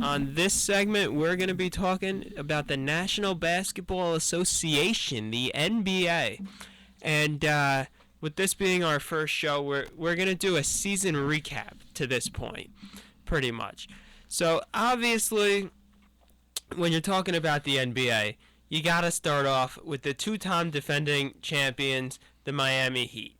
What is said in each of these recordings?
On this segment, we're going to be talking about the National Basketball Association, the NBA. And with this being our first show, we're going to do a season recap to this point, pretty much. So, obviously, when you're talking about the NBA, you got to start off with the two-time defending champions, the Miami Heat.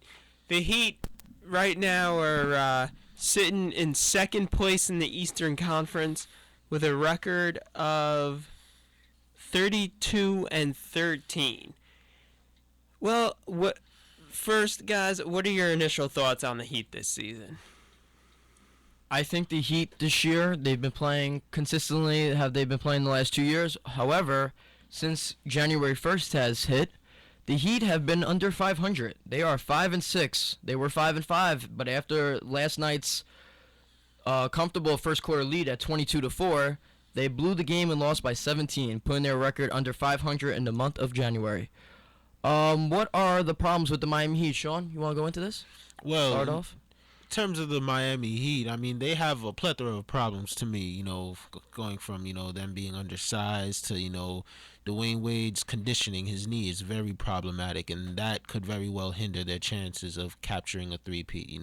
The Heat right now are sitting in second place in the Eastern Conference with a record of 32-13. Well, first, guys, what are your initial thoughts on the Heat this season? I think the Heat this year, they've been playing consistently, have they been playing the last 2 years. However, since January 1st has hit, the Heat have been under 500. They are 5-6. They were 5-5, but after last night's comfortable first quarter lead at 22-4, they blew the game and lost by 17, putting their record under 500 in the month of January. What are the problems with the Miami Heat, Sean? You want to go into this? Well, Start off. in terms of the Miami Heat, I mean, they have a plethora of problems to me, going from, them being undersized to, Dwayne Wade's conditioning. His knee is very problematic, and that could very well hinder their chances of capturing a three-peat,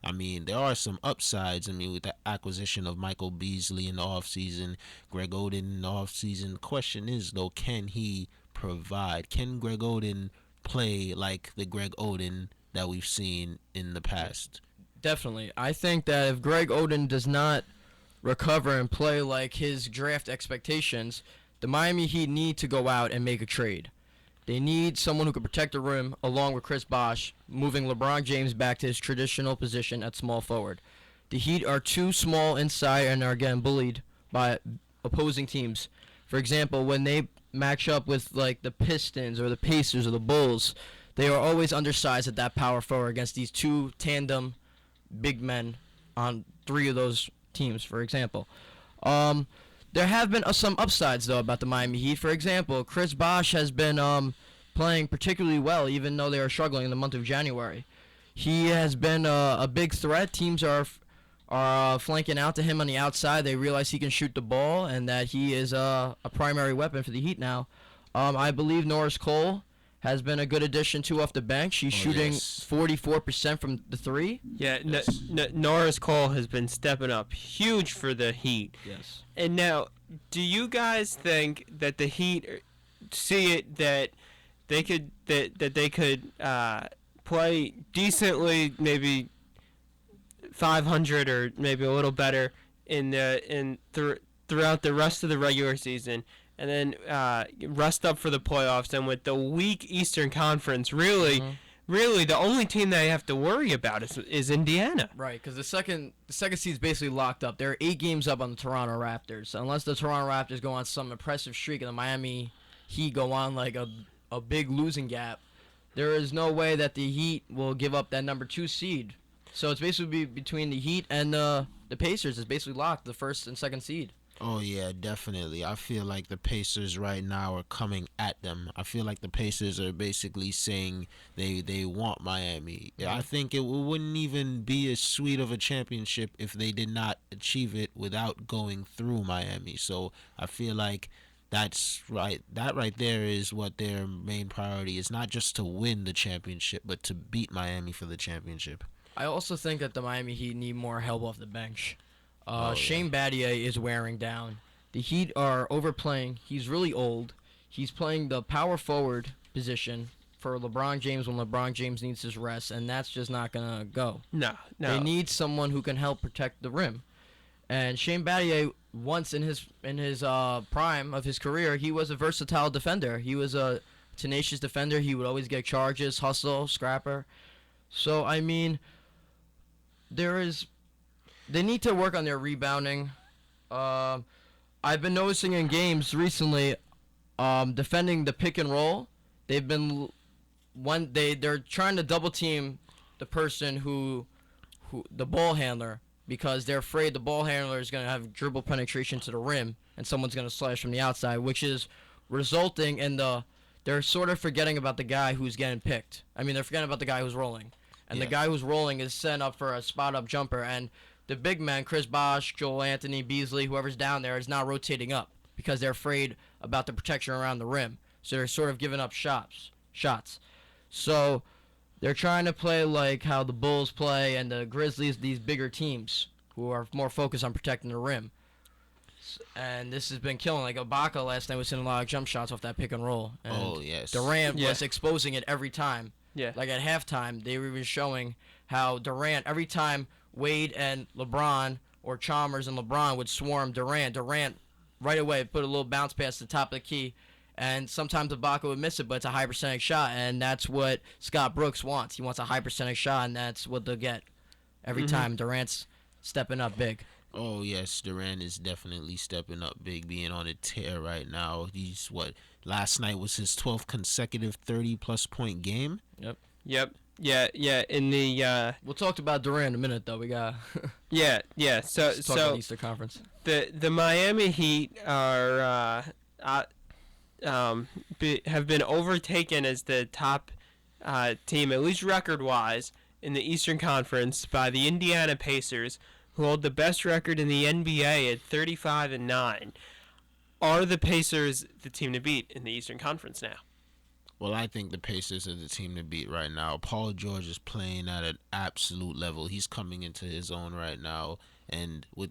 I mean, there are some upsides. I mean, with the acquisition of Michael Beasley in the offseason, Greg Oden in the offseason, the question is, though, can he provide? Can Greg Oden play like the Greg Oden that we've seen in the past? Definitely. I think that if Greg Oden does not recover and play like his draft expectations, the Miami Heat need to go out and make a trade. They need someone who can protect the rim along with Chris Bosh, moving LeBron James back to his traditional position at small forward. The Heat are too small inside and are getting bullied by opposing teams. For example, when they match up with like the Pistons or the Pacers or the Bulls, they are always undersized at that power forward against these two tandem big men on three of those teams, for example. There have been some upsides, though, about the Miami Heat. For example, Chris Bosh has been playing particularly well, even though they are struggling in the month of January. He has been a big threat. Teams are flanking out to him on the outside. They realize he can shoot the ball and that he is a primary weapon for the Heat now. I believe Norris Cole has been a good addition, too, off the bench. He's shooting 44% from the three. Yeah, Norris Cole has been stepping up huge for the Heat. Yes. And now, do you guys think that the Heat see it that they could play decently, maybe 500 or maybe a little better throughout the rest of the regular season, and then rest up for the playoffs? And with the weak Eastern Conference, really the only team they have to worry about is Indiana. Right, because the second seed is basically locked up. They're 8 games up on the Toronto Raptors. Unless the Toronto Raptors go on some impressive streak and the Miami Heat go on like a big losing gap, there is no way that the Heat will give up that number 2 seed. So it's basically between the Heat and the Pacers. It's basically locked, the first and second seed. Oh, yeah, definitely. I feel like the Pacers right now are coming at them. I feel like the Pacers are basically saying they want Miami. I think it wouldn't even be as sweet of a championship if they did not achieve it without going through Miami. So I feel like that's right. That right there is what their main priority is, not just to win the championship, but to beat Miami for the championship. I also think that the Miami Heat need more help off the bench. Shane Battier is wearing down. The Heat are overplaying. He's really old. He's playing the power forward position for LeBron James when LeBron James needs his rest, and that's just not going to go. No. They need someone who can help protect the rim. And Shane Battier, once in his prime of his career, he was a versatile defender. He was a tenacious defender. He would always get charges, hustle, scrapper. So, I mean, they need to work on their rebounding. I've been noticing in games recently, defending the pick and roll. They're trying to double team the person who the ball handler, because they're afraid the ball handler is going to have dribble penetration to the rim and someone's going to slash from the outside, which is resulting in they're sort of forgetting about the guy who's getting picked. I mean, they're forgetting about the guy who's rolling. And the guy who's rolling is set up for a spot-up jumper, and the big men, Chris Bosh, Joel Anthony, Beasley, whoever's down there, is not rotating up because they're afraid about the protection around the rim. So they're sort of giving up shots. So they're trying to play like how the Bulls play and the Grizzlies, these bigger teams who are more focused on protecting the rim. And this has been killing. Like Ibaka last night was hitting a lot of jump shots off that pick and roll. And Oh, yes. Durant was exposing it every time. Yeah. Like at halftime, they were even showing how Durant, every time Wade and LeBron or Chalmers and LeBron would swarm Durant right away put a little bounce pass to the top of the key. And sometimes Ibaka would miss it, but it's a high percentage shot. And that's what Scott Brooks wants. He wants a high percentage shot, and that's what they'll get every time. Durant's stepping up big. Oh, yes, Durant is definitely stepping up big, being on a tear right now. He's, last night was his 12th consecutive 30-plus point game? Yep. Yeah. In the We'll talk about Durant in a minute, though. We got yeah. So let's talk about Eastern Conference. the Miami Heat are have been overtaken as the top team, at least record-wise, in the Eastern Conference by the Indiana Pacers, who hold the best record in the NBA at 35-9. Are the Pacers the team to beat in the Eastern Conference now? Well, I think the Pacers are the team to beat right now. Paul George is playing at an absolute level. He's coming into his own right now. And with,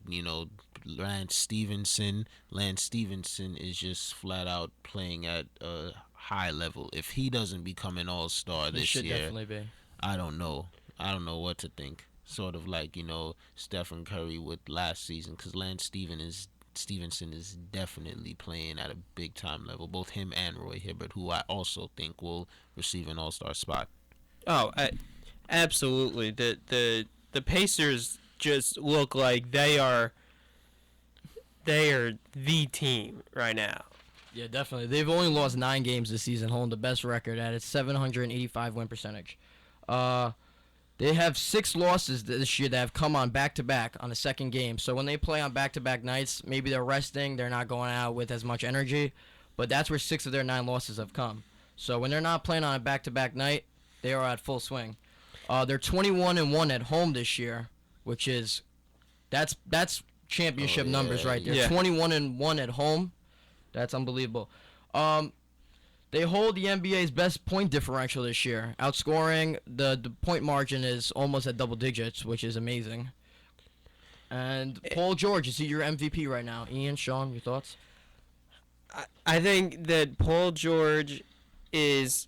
Lance Stevenson is just flat out playing at a high level. If he doesn't become an all-star this should year, definitely be. I don't know. I don't know what to think. Sort of like, Stephen Curry with last season, because Lance Stevenson is definitely playing at a big-time level. Both him and Roy Hibbert, who I also think will receive an all-star spot. Oh, absolutely. The Pacers just look like they are the team right now. Yeah, definitely. They've only lost 9 games this season, holding the best record at its 785 win percentage. They have 6 losses this year that have come on back-to-back on the second game. So when they play on back-to-back nights, maybe they're resting, they're not going out with as much energy. But that's where 6 of their 9 losses have come. So when they're not playing on a back-to-back night, they are at full swing. They're 21-1 at home this year, which is that's championship numbers right there. Yeah. 21-1 at home. That's unbelievable. They hold the NBA's best point differential this year. Outscoring, the point margin is almost at double digits, which is amazing. And Paul George, is he your MVP right now? Ian, Sean, your thoughts? I think that Paul George is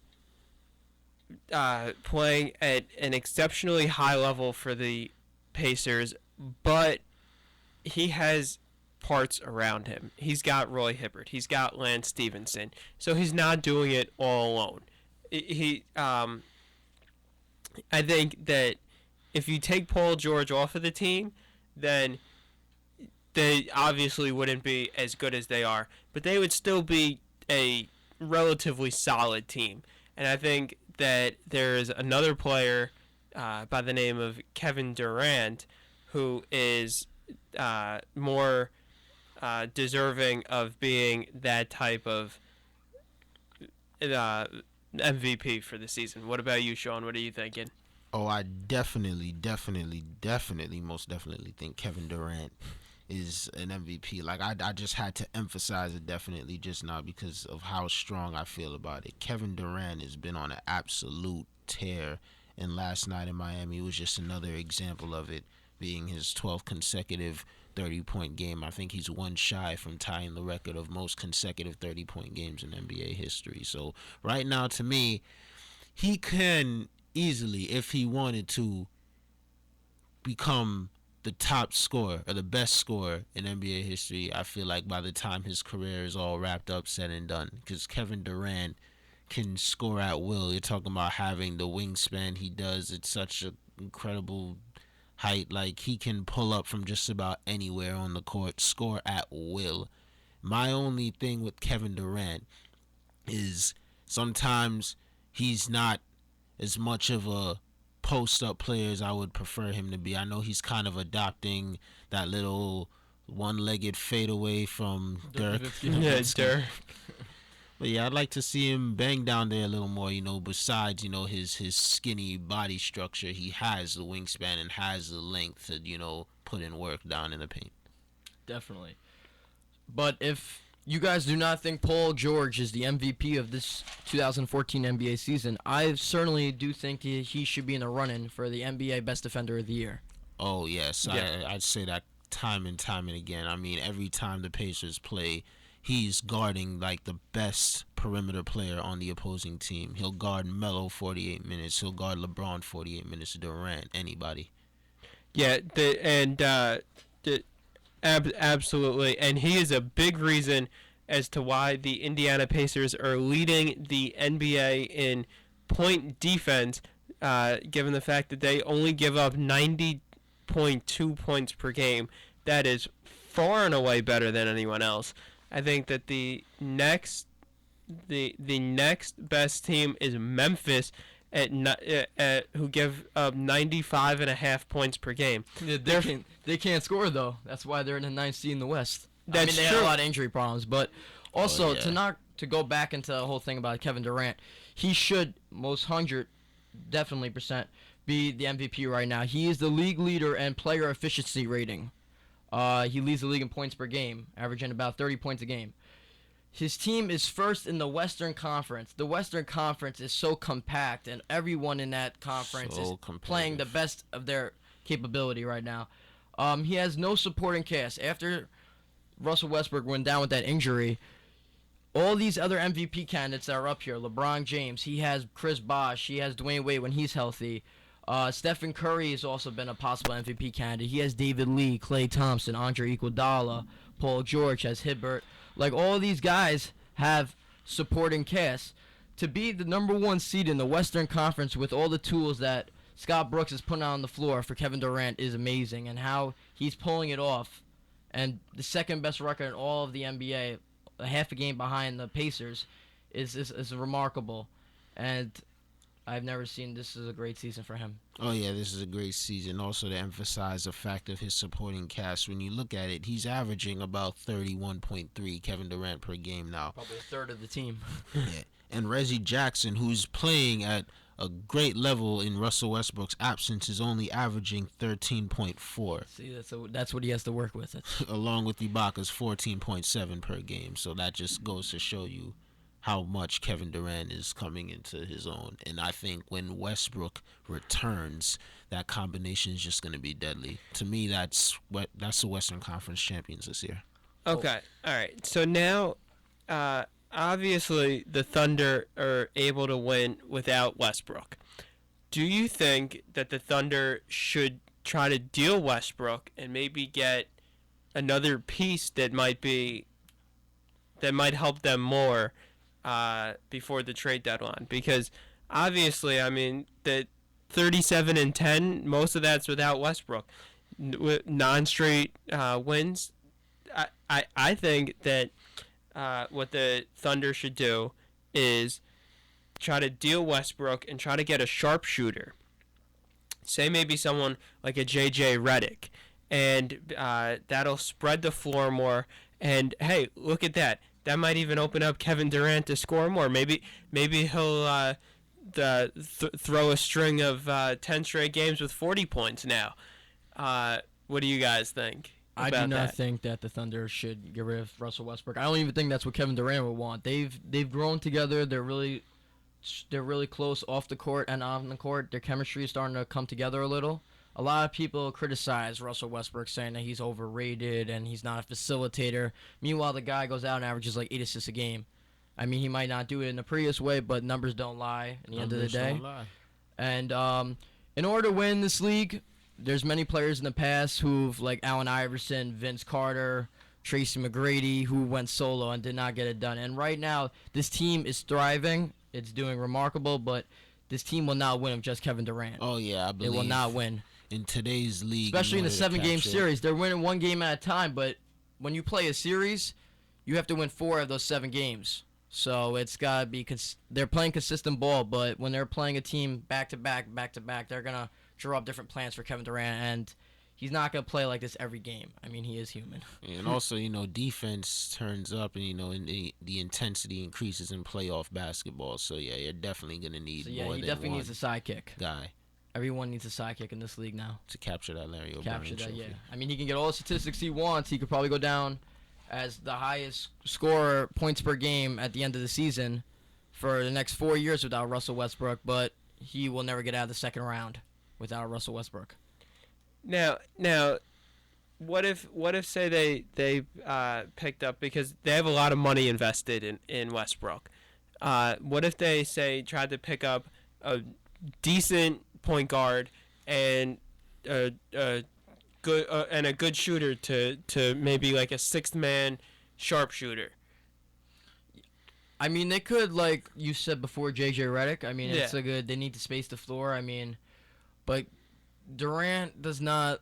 playing at an exceptionally high level for the Pacers, but he has parts around him. He's got Roy Hibbert. He's got Lance Stevenson. So he's not doing it all alone. I think that if you take Paul George off of the team, then they obviously wouldn't be as good as they are, but they would still be a relatively solid team. And I think that there is another player by the name of Kevin Durant who is more deserving of being that type of MVP for the season. What about you, Sean? What are you thinking? Oh, I definitely, most definitely think Kevin Durant is an MVP. Like, I just had to emphasize it definitely just now because of how strong I feel about it. Kevin Durant has been on an absolute tear, and last night in Miami was just another example of it, being his 12th consecutive 30-point game. I think he's one shy from tying the record of most consecutive 30-point games in NBA history. So right now, to me, he can easily, if he wanted to, become the top scorer or the best scorer in NBA history. I feel like by the time his career is all wrapped up, said and done, because Kevin Durant can score at will. You're talking about having the wingspan he does. It's such an incredible height. Like, he can pull up from just about anywhere on the court, score at will. My only thing with Kevin Durant is sometimes he's not as much of a post-up player as I would prefer him to be. I know he's kind of adopting that little one-legged fadeaway from Dirk. Yeah, Dirk. But yeah, I'd like to see him bang down there a little more, besides, his skinny body structure. He has the wingspan and has the length to, put in work down in the paint. Definitely. But if you guys do not think Paul George is the MVP of this 2014 NBA season, I certainly do think he should be in the run-in for the NBA Best Defender of the Year. Oh, yes. Yeah. I'd say that time and time and again. I mean, every time the Pacers play, he's guarding like the best perimeter player on the opposing team. He'll guard Melo 48 minutes. He'll guard LeBron 48 minutes. Durant, anybody. Yeah, absolutely, and he is a big reason as to why the Indiana Pacers are leading the NBA in point defense, given the fact that they only give up 90.2 points per game. That is far and away better than anyone else. I think that the next best team is Memphis who give up 95.5 points per game. Yeah, they can't score though. That's why they're in the 9th seed in the West. That's they true. have a lot of injury problems, but also to go back into the whole thing about Kevin Durant, he should most 100 definitely percent be the MVP right now. He is the league leader in player efficiency rating. He leads the league in points per game, averaging about 30 points a game. His team is first in the Western Conference. The Western Conference is so compact, and everyone in that conference is playing the best of their capability right now. He has no supporting cast. After Russell Westbrook went down with that injury, all these other MVP candidates that are up here, LeBron James, he has Chris Bosh, he has Dwayne Wade when he's healthy. Stephen Curry has also been a possible MVP candidate. He has David Lee, Klay Thompson, Andre Iguodala, Paul George has Hibbert. Like, all these guys have supporting casts. To be the number 1 seed in the Western Conference with all the tools that Scott Brooks is putting on the floor for Kevin Durant is amazing, and how he's pulling it off. And the second best record in all of the NBA, a half a game behind the Pacers, is remarkable. And I've never seen this is a great season for him. Oh, yeah, this is a great season. Also, to emphasize the fact of his supporting cast, when you look at it, he's averaging about 31.3 Kevin Durant per game now. Probably a third of the team. Yeah. And Reggie Jackson, who's playing at a great level in Russell Westbrook's absence, is only averaging 13.4. See, that's what he has to work with. Along with Ibaka's 14.7 per game. So that just goes to show you how much Kevin Durant is coming into his own. And I think when Westbrook returns, that combination is just going to be deadly. To me, that's the Western Conference champions this year. Okay, all right. So now, obviously, the Thunder are able to win without Westbrook. Do you think that the Thunder should try to deal Westbrook and maybe get another piece that might help them more before the trade deadline? Because obviously, I mean, the 37-10, most of that's without Westbrook. Non-straight wins. I think that what the Thunder should do is try to deal Westbrook and try to get a sharpshooter. Say maybe someone like a J.J. Redick, and that'll spread the floor more. And hey, look at that. That might even open up Kevin Durant to score more. Maybe he'll throw a string of 10 straight games with 40 points now. What do you guys think? I do not think that the Thunder should get rid of Russell Westbrook. I don't even think that's what Kevin Durant would want. They've grown together. They're really close off the court and on the court. Their chemistry is starting to come together a little. A lot of people criticize Russell Westbrook, saying that he's overrated and he's not a facilitator. Meanwhile, the guy goes out and averages like 8 assists a game. I mean, he might not do it in the Prius way, but numbers don't lie at the end of the day. And in order to win this league, there's many players in the past who've, like Allen Iverson, Vince Carter, Tracy McGrady, who went solo and did not get it done. And right now, this team is thriving. It's doing remarkable, but this team will not win with just Kevin Durant. Oh, yeah, I believe. They will not win. In today's league, especially in the 7-game series, they're winning one game at a time, but when you play a series, you have to win 4 of those 7 games. So it's got to be they're playing consistent ball, but when they're playing a team back to back, they're going to draw up different plans for Kevin Durant, and he's not going to play like this every game. I mean, he is human. And also, defense turns up, and, and the intensity increases in playoff basketball. So, yeah, you're definitely going to need more than he definitely one needs a sidekick guy. Everyone needs a sidekick in this league now. To capture that Larry O'Brien Capture that, trophy. yeah. I mean, he can get all the statistics he wants. He could probably go down as the highest scorer points per game at the end of the season for the next 4 years without Russell Westbrook, but he will never get out of the second round without Russell Westbrook. Now, what if say they picked up, because they have a lot of money invested in Westbrook. What if they tried to pick up a decent point guard and a good shooter to maybe like a sixth man sharpshooter? I mean, they could, like you said before, J.J. Redick. I mean, Yeah. it's a good. They need to space the floor. I mean, but Durant does not.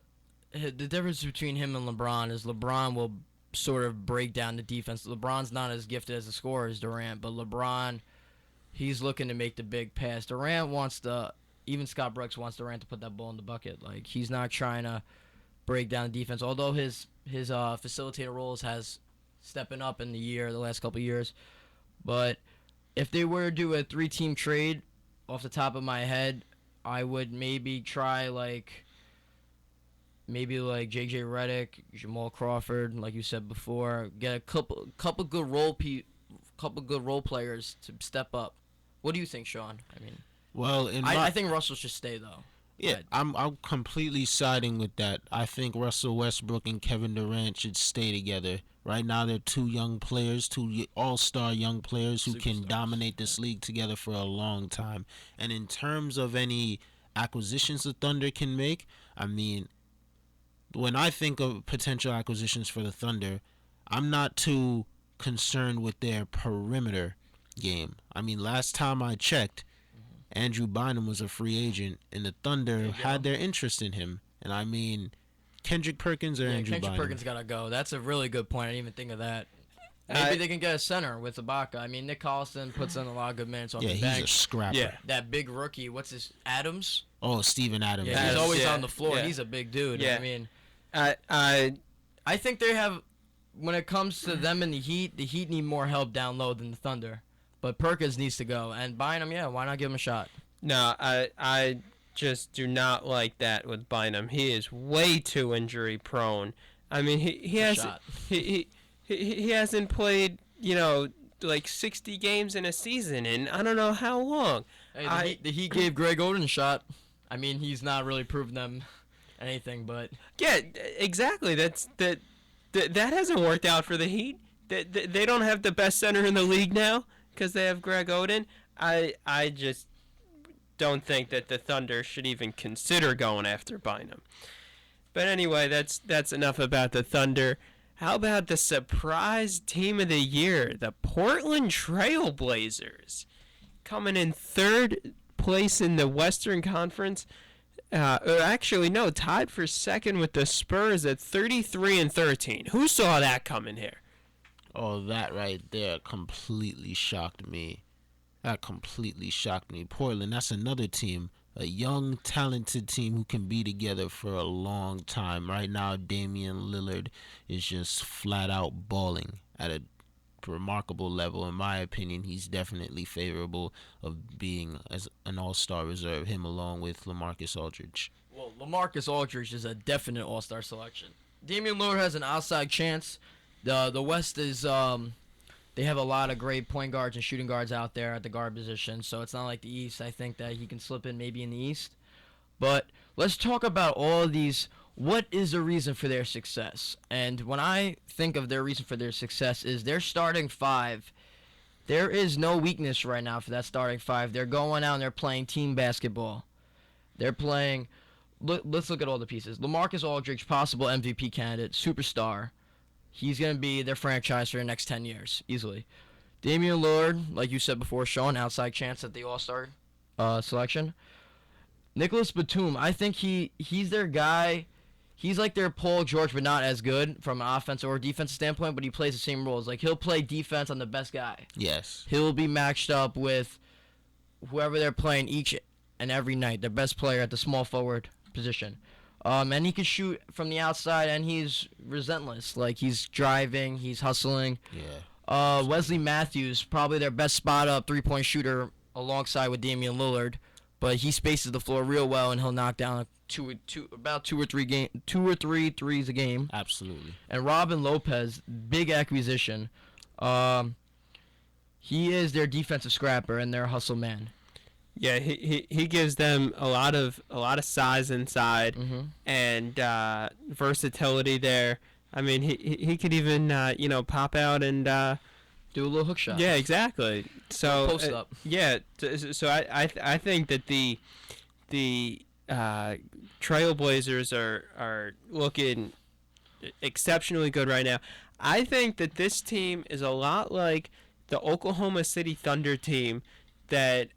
The difference between him and LeBron is LeBron will sort of break down the defense. LeBron's not as gifted as a scorer as Durant, but LeBron, he's looking to make the big pass. Durant wants to. Even Scott Brooks wants Durant to put that ball in the bucket. Like, he's not trying to break down the defense. Although his facilitator roles has stepping up in the last couple of years. But if they were to do a 3-team trade, off the top of my head, I would maybe try maybe J.J. Redick, Jamal Crawford, like you said before, get a couple good role players to step up. What do you think, Sean? I mean, Well, I think Russell should stay though. yeah, I'm completely siding with that. I think Russell Westbrook and Kevin Durant should stay together. Right now, they're two young players, two all-star young players who can Superstars. dominate this league together for a long time. And in terms of any acquisitions the Thunder can make, I mean, when I think of potential acquisitions for the Thunder, I'm not too concerned with their perimeter game. I mean, last time I checked, Andrew Bynum was a free agent, and the Thunder had their interest in him. And I mean, Kendrick Perkins or Andrew Kendrick Bynum? Perkins gotta go. That's a really good point. I didn't even think of that. Maybe they can get a center with Ibaka. I mean, Nick Collison puts in a lot of good minutes on Yeah, the he's bench. a scrapper. Yeah. That big rookie, what's his Adams? Oh, Steven Adams. Yeah, Adams, he's always yeah, on the floor. yeah. He's a big dude. Yeah. I mean, I I think they have. When it comes to them and the Heat need more help down low than the Thunder. But Perkins needs to go, and Bynum, yeah, why not give him a shot? No, I just do not like that with Bynum. He is way too injury prone. I mean, he A has shot. he hasn't played, like 60 games in a season, and I don't know how long. Hey, the Heat gave Greg Oden a shot. I mean, he's not really proven them anything, but Yeah, exactly. That hasn't worked out for the Heat. They don't have the best center in the league now because they have Greg Oden. I just don't think that the Thunder should even consider going after Bynum. But anyway, that's enough about the Thunder. How about the surprise team of the year, the Portland Trail Blazers, coming in third place in the Western Conference. Tied for second with the Spurs at 33-13. Who saw that coming here? Oh, that right there completely shocked me. That completely shocked me. Portland, that's another team, a young, talented team who can be together for a long time. Right now, Damian Lillard is just flat out balling at a remarkable level. In my opinion, he's definitely favorable of being as an all-star reserve, him along with LaMarcus Aldridge. well, LaMarcus Aldridge is a definite All-Star selection. Damian Lillard has an outside chance. The West is they have a lot of great point guards and shooting guards out there at the guard position, so it's not like the East. I think that he can slip in maybe in the East. But let's talk about all of these. What is the reason for their success? And when I think of their reason for their success is their starting five. There is no weakness right now for that starting five. They're going out and they're playing team basketball. They're playing. Let's look at all the pieces. LaMarcus Aldridge, possible MVP candidate, superstar. He's going to be their franchise for the next 10 years, easily. Damian Lillard, like you said before, Sean, outside chance at the All-Star selection. Nicholas Batum, I think he's their guy. He's like their Paul George, but not as good from an offensive or defensive standpoint, but he plays the same roles. Like, he'll play defense on the best guy. Yes. He'll be matched up with whoever they're playing each and every night, their best player at the small forward position. And he can shoot from the outside, and he's relentless. Like, he's driving, he's hustling. Yeah. Wesley Matthews, probably their best spot-up three-point shooter alongside with Damian Lillard. but he spaces the floor real well, and he'll knock down about two or three threes a game. Absolutely. And Robin Lopez, big acquisition. He is their defensive scrapper and their hustle man. Yeah, he gives them a lot of size inside and versatility there. I mean, he could even pop out and do a little hook shot. Yeah, exactly. So post up. Yeah, so I think that the Trailblazers are looking exceptionally good right now. I think that this team is a lot like the Oklahoma City Thunder team that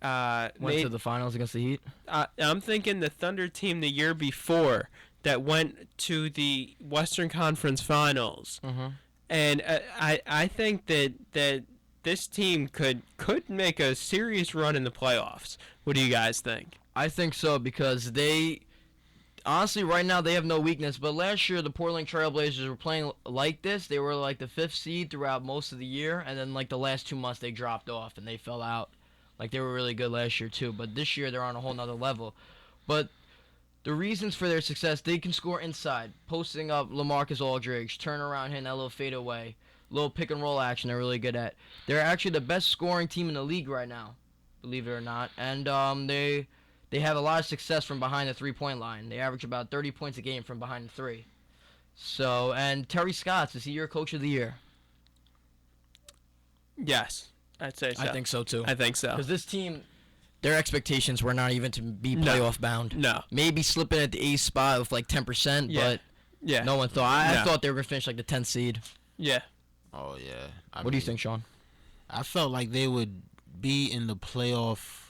went to the finals against the Heat. I'm thinking the Thunder team the year before that went to the Western Conference Finals. And I think that this team could make a serious run in the playoffs. What do you guys think? I think so, because they honestly right now they have no weakness. But last year the Portland Trailblazers were playing like this. They were like the 5th seed throughout most of the year, and then like the last 2 months they dropped off and they fell out. Like they were really good last year too, but this year they're on a whole nother level. But the reasons for their success, they can score inside, posting up LaMarcus Aldridge, turn around, hitting that little fadeaway, little pick and roll action they're really good at. They're actually the best scoring team in the league right now, believe it or not. And they have a lot of success from behind the 3-point line. They average about 30 points a game from behind the 3. So, and Terry Stotts, is he your coach of the year? Yes, I'd say so. I think so too. I think so. Because this team, their expectations were not even to be playoff bound. No. Maybe slipping at the 8th spot with like 10%, but no one thought. I thought they were going to finish like the 10th seed. Yeah. Oh, yeah. What do you think, Sean? I felt like they would be in the playoff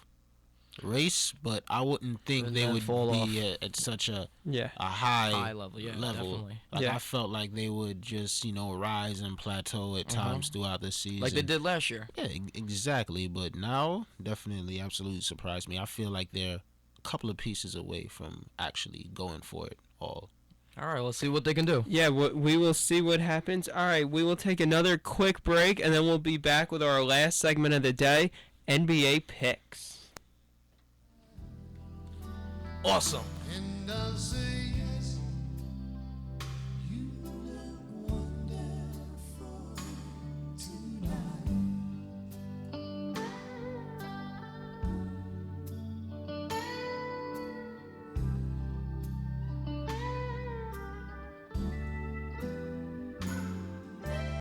race, but I wouldn't think they would be at such a high level. Yeah, level. Definitely. Like I felt like they would just rise and plateau at times throughout the season, like they did last year. Yeah, exactly. But now, definitely, absolutely surprised me. I feel like they're a couple of pieces away from actually going for it all. All right, let's see what they can do. Yeah, we will see what happens. All right, we will take another quick break, and then we'll be back with our last segment of the day, NBA picks. Awesome. And I say